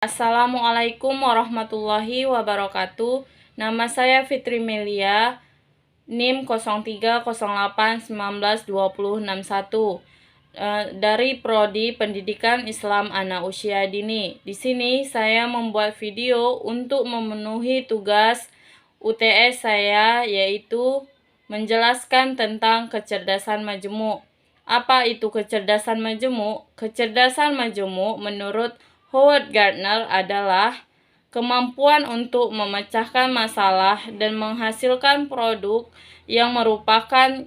Assalamualaikum warahmatullahi wabarakatuh. Nama saya Fitri Melia, NIM 0308192061, dari Prodi Pendidikan Islam Anak Usia Dini. Di sini saya membuat video untuk memenuhi tugas UTS saya, yaitu menjelaskan tentang kecerdasan majemuk. Apa itu kecerdasan majemuk? Kecerdasan majemuk menurut Howard Gardner adalah kemampuan untuk memecahkan masalah dan menghasilkan produk yang merupakan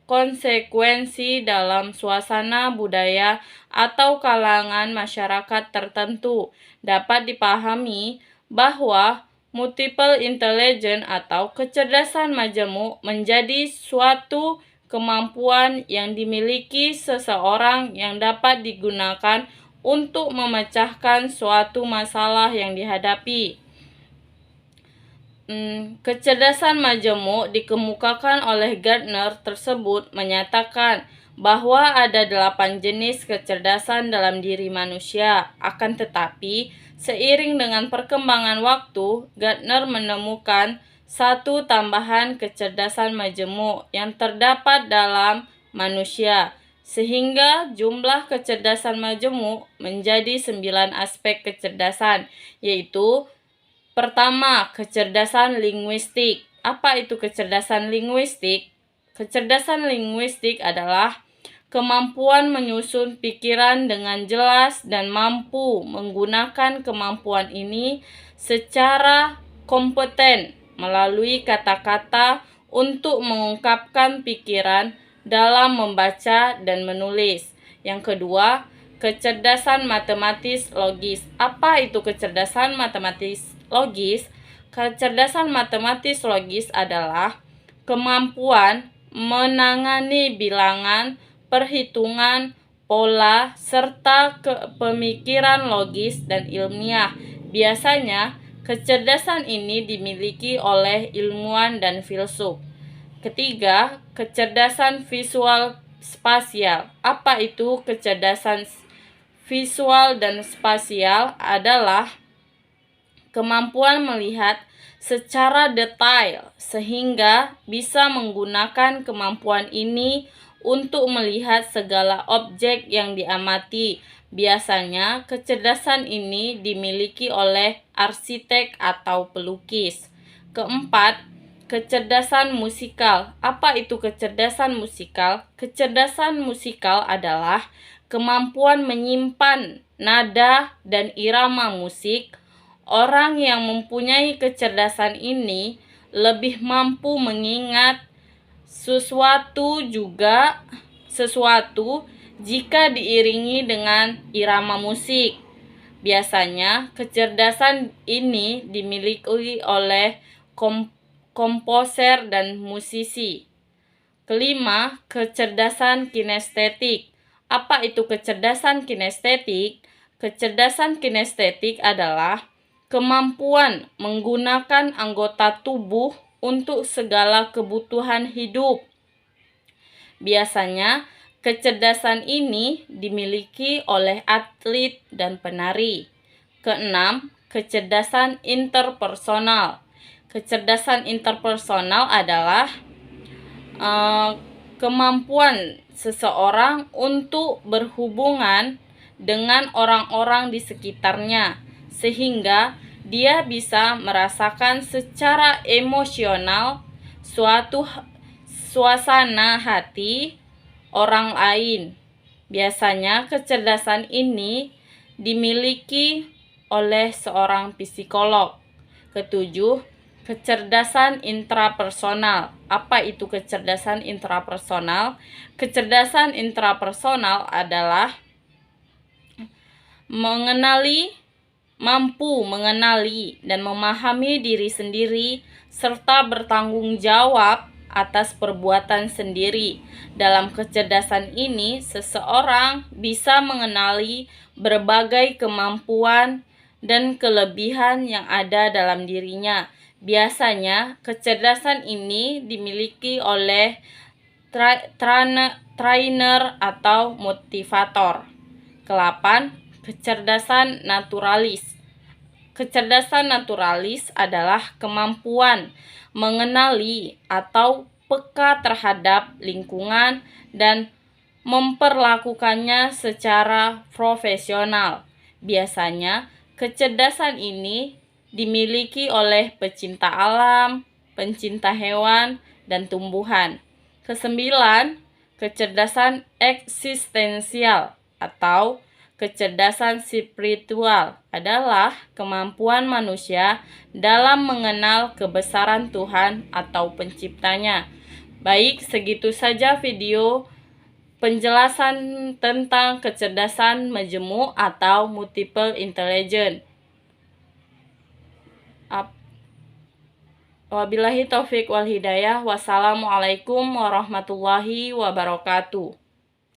konsekuensi dalam suasana budaya atau kalangan masyarakat tertentu. Dapat dipahami bahwa multiple intelligence atau kecerdasan majemuk menjadi suatu kemampuan yang dimiliki seseorang yang dapat digunakan untuk memecahkan suatu masalah yang dihadapi. Kecerdasan majemuk dikemukakan oleh Gardner tersebut menyatakan bahwa ada 8 jenis kecerdasan dalam diri manusia. Akan tetapi, seiring dengan perkembangan waktu, Gardner menemukan satu tambahan kecerdasan majemuk yang terdapat dalam manusia, sehingga jumlah kecerdasan majemuk menjadi 9 aspek kecerdasan, yaitu pertama, kecerdasan linguistik. Apa itu kecerdasan linguistik? Kecerdasan linguistik adalah kemampuan menyusun pikiran dengan jelas dan mampu menggunakan kemampuan ini secara kompeten melalui kata-kata untuk mengungkapkan pikiran dalam membaca dan menulis. Yang kedua, kecerdasan matematis logis. Apa itu kecerdasan matematis logis? Kecerdasan matematis logis adalah kemampuan menangani bilangan, perhitungan, pola, serta pemikiran logis dan ilmiah. Biasanya, kecerdasan ini dimiliki oleh ilmuwan dan filsuf. Ketiga, kecerdasan visual spasial. Apa itu kecerdasan visual dan spasial? Adalah kemampuan melihat secara detail sehingga bisa menggunakan kemampuan ini untuk melihat segala objek yang diamati. Biasanya, kecerdasan ini dimiliki oleh arsitek atau pelukis. Keempat, kecerdasan musikal. Apa itu kecerdasan musikal? Kecerdasan musikal adalah kemampuan menyimpan nada dan irama musik. Orang yang mempunyai kecerdasan ini lebih mampu mengingat sesuatu jika diiringi dengan irama musik. Biasanya, kecerdasan ini dimiliki oleh komposer dan musisi. Kelima, kecerdasan kinestetik. Apa itu kecerdasan kinestetik? Kecerdasan kinestetik adalah kemampuan menggunakan anggota tubuh untuk segala kebutuhan hidup. Biasanya, kecerdasan ini dimiliki oleh atlet dan penari. Keenam, kecerdasan interpersonal. Kecerdasan interpersonal adalah kemampuan seseorang untuk berhubungan dengan orang-orang di sekitarnya, sehingga dia bisa merasakan secara emosional suatu suasana hati orang lain. Biasanya kecerdasan ini dimiliki oleh seorang psikolog. Ketujuh, kecerdasan intrapersonal. Apa itu kecerdasan intrapersonal? Kecerdasan intrapersonal adalah mampu mengenali dan memahami diri sendiri serta bertanggung jawab atas perbuatan sendiri. Dalam kecerdasan ini, seseorang bisa mengenali berbagai kemampuan dan kelebihan yang ada dalam dirinya. Biasanya, kecerdasan ini dimiliki oleh trainer atau motivator. Ke-8, kecerdasan naturalis. Kecerdasan naturalis adalah kemampuan mengenali atau peka terhadap lingkungan dan memperlakukannya secara profesional. Biasanya, kecerdasan ini dimiliki oleh pecinta alam, pencinta hewan, dan tumbuhan. Kesembilan, kecerdasan eksistensial atau kecerdasan spiritual adalah kemampuan manusia dalam mengenal kebesaran Tuhan atau penciptanya. Baik, segitu saja video penjelasan tentang kecerdasan majemuk atau multiple intelligence. Wabillahi taufik wal hidayah. Wassalamualaikum warahmatullahi wabarakatuh.